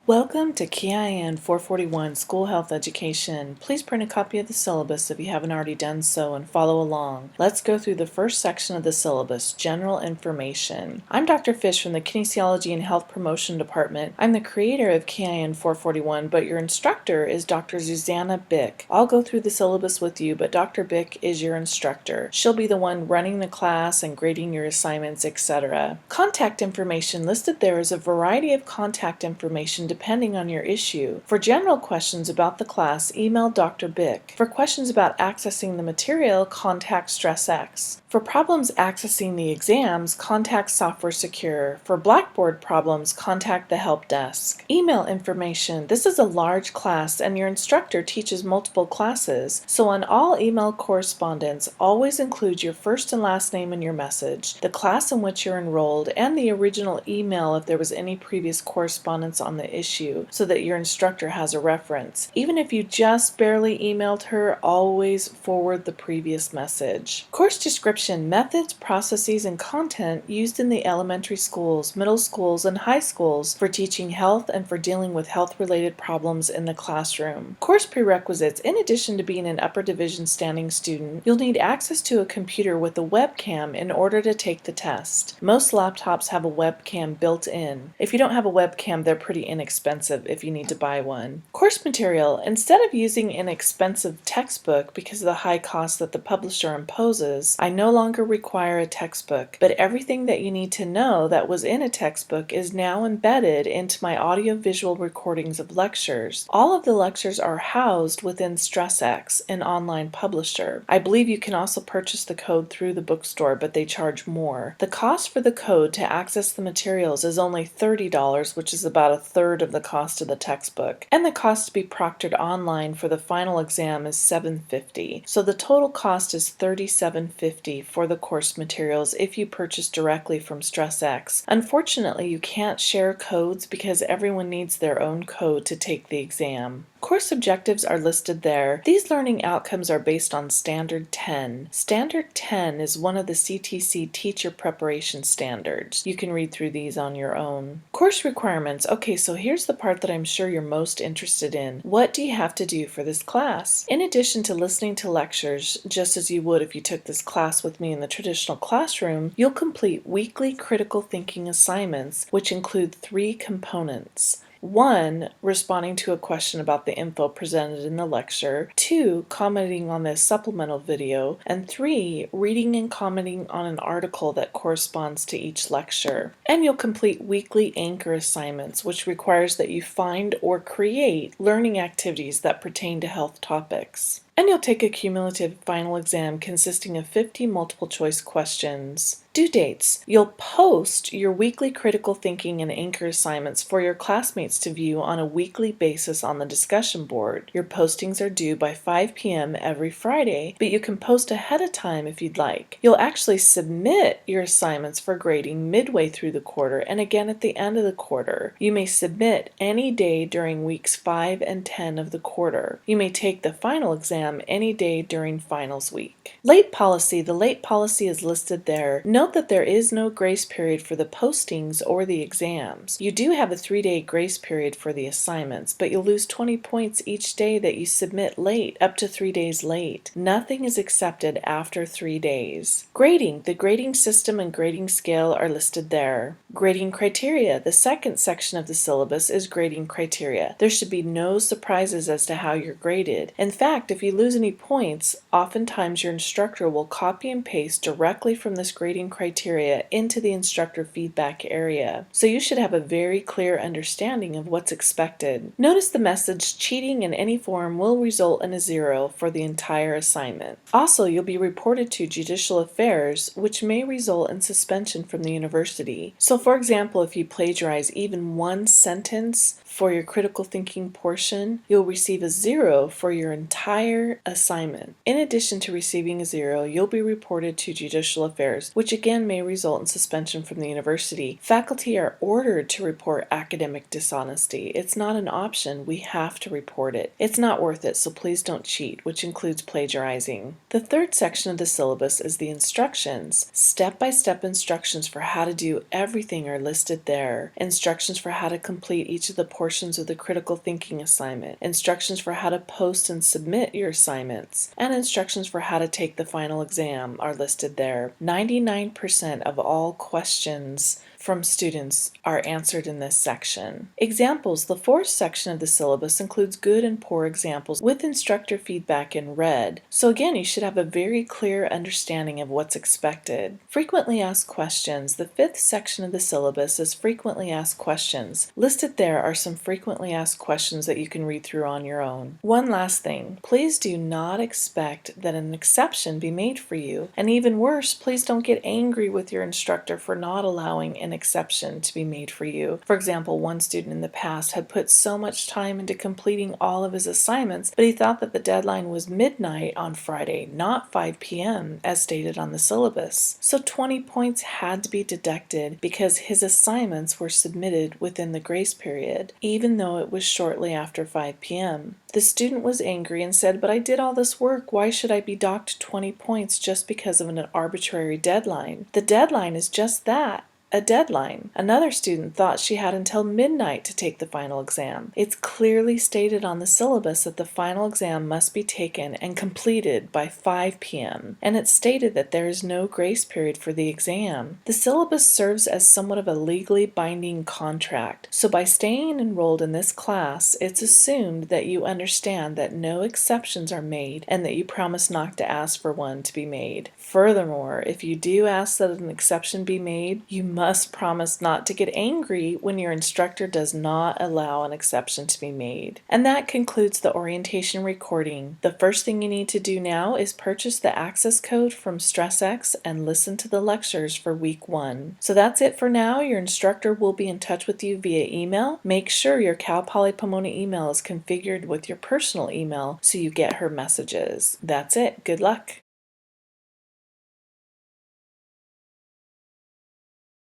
Welcome to KIN 441 School Health Education. Please print a copy of the syllabus if you haven't already done so and follow along. Let's go through the first section of the syllabus, General Information. I'm Dr. Fish from the Kinesiology and Health Promotion Department. I'm the creator of KIN 441, but your instructor is Dr. Susanna Bick. I'll go through the syllabus with you, but Dr. Bick is your instructor. She'll be the one running the class and grading your assignments, etc. Contact information listed there is a variety of contact information depending on your issue. For general questions about the class, email Dr. Bick. For questions about accessing the material, contact StressX. For problems accessing the exams, contact Software Secure. For Blackboard problems, contact the help desk. Email information. This is a large class and your instructor teaches multiple classes, so on all email correspondence, always include your first and last name in your message, the class in which you're enrolled, and the original email if there was any previous correspondence on the issue, so that your instructor has a reference. Even if you just barely emailed her, always forward the previous message. Course description, methods, processes, and content used in the elementary schools, middle schools, and high schools for teaching health and for dealing with health-related problems in the classroom. Course prerequisites, in addition to being an upper division standing student, you'll need access to a computer with a webcam in order to take the test. Most laptops have a webcam built in. If you don't have a webcam, they're pretty inexpensive if you need to buy one. Course material, instead of using an expensive textbook because of the high cost that the publisher imposes, I no longer require a textbook, but everything that you need to know that was in a textbook is now embedded into my audio-visual recordings of lectures. All of the lectures are housed within StressX, an online publisher. I believe you can also purchase the code through the bookstore, but they charge more. The cost for the code to access the materials is only $30, which is about a third of the cost of the textbook, and the cost to be proctored online for the final exam is $750. So the total cost is $37.50 for the course materials if you purchase directly from StressX. Unfortunately, you can't share codes because everyone needs their own code to take the exam. Course objectives are listed there. These learning outcomes are based on Standard 10. Standard 10 is one of the CTC teacher preparation standards. You can read through these on your own. Course requirements. Okay, so here's the part that I'm sure you're most interested in. What do you have to do for this class? In addition to listening to lectures, just as you would if you took this class with me in the traditional classroom, you'll complete weekly critical thinking assignments, which include 3 components. 1. Responding to a question about the info presented in the lecture. 2. Commenting on the supplemental video. And 3. Reading and commenting on an article that corresponds to each lecture. And you'll complete weekly anchor assignments, which requires that you find or create learning activities that pertain to health topics. And you'll take a cumulative final exam consisting of 50 multiple choice questions. Due dates. You'll post your weekly critical thinking and anchor assignments for your classmates to view on a weekly basis on the discussion board. Your postings are due by 5 p.m. every Friday, but you can post ahead of time if you'd like. You'll actually submit your assignments for grading midway through the quarter and again at the end of the quarter. You may submit any day during weeks 5 and 10 of the quarter. You may take the final exam any day during finals week. Late policy. The late policy is listed there. Note that there is no grace period for the postings or the exams. You do have a 3-day grace period for the assignments, but you'll lose 20 points each day that you submit late, up to 3 days late. Nothing is accepted after 3 days. Grading. The grading system and grading scale are listed there. Grading criteria. The second section of the syllabus is grading criteria. There should be no surprises as to how you're graded. In fact, if you lose any points, oftentimes your instructor will copy and paste directly from this grading criteria into the instructor feedback area. So you should have a very clear understanding of what's expected. Notice the message, cheating in any form will result in a 0 for the entire assignment. Also, you'll be reported to Judicial Affairs, which may result in suspension from the university. So for example, if you plagiarize even one sentence for your critical thinking portion, you'll receive a 0 for your entire assignment. In addition to receiving a 0, you'll be reported to Judicial Affairs, which again may result in suspension from the university. Faculty are ordered to report academic dishonesty. It's not an option. We have to report it. It's not worth it, so please don't cheat, which includes plagiarizing. The third section of the syllabus is the instructions. Step-by-step instructions for how to do everything are listed there. Instructions for how to complete each of the portions of the critical thinking assignment. Instructions for how to post and submit your assignments. And instructions for how to take the final exam are listed there. 99% of all questions from students are answered in this section. Examples. The fourth section of the syllabus includes good and poor examples with instructor feedback in red. So again, you should have a very clear understanding of what's expected. Frequently asked questions. The fifth section of the syllabus is frequently asked questions. Listed there are some frequently asked questions that you can read through on your own. One last thing. Please do not expect that an exception be made for you. And even worse, please don't get angry with your instructor for not allowing an exception to be made for you. For example, one student in the past had put so much time into completing all of his assignments, but he thought that the deadline was midnight on Friday, not 5 p.m. as stated on the syllabus. So 20 points had to be deducted because his assignments were submitted within the grace period, even though it was shortly after 5 p.m. The student was angry and said, "But I did all this work. Why should I be docked 20 points just because of an arbitrary deadline? The deadline is just that, a deadline." Another student thought she had until midnight to take the final exam. It's clearly stated on the syllabus that the final exam must be taken and completed by 5 p.m. and it's stated that there is no grace period for the exam. The syllabus serves as somewhat of a legally binding contract, so by staying enrolled in this class, it's assumed that you understand that no exceptions are made and that you promise not to ask for one to be made. Furthermore, if you do ask that an exception be made, you must promise not to get angry when your instructor does not allow an exception to be made. And that concludes the orientation recording. The first thing you need to do now is purchase the access code from StressX and listen to the lectures for week 1. So that's it for now. Your instructor will be in touch with you via email. Make sure your Cal Poly Pomona email is configured with your personal email so you get her messages. That's it. Good luck.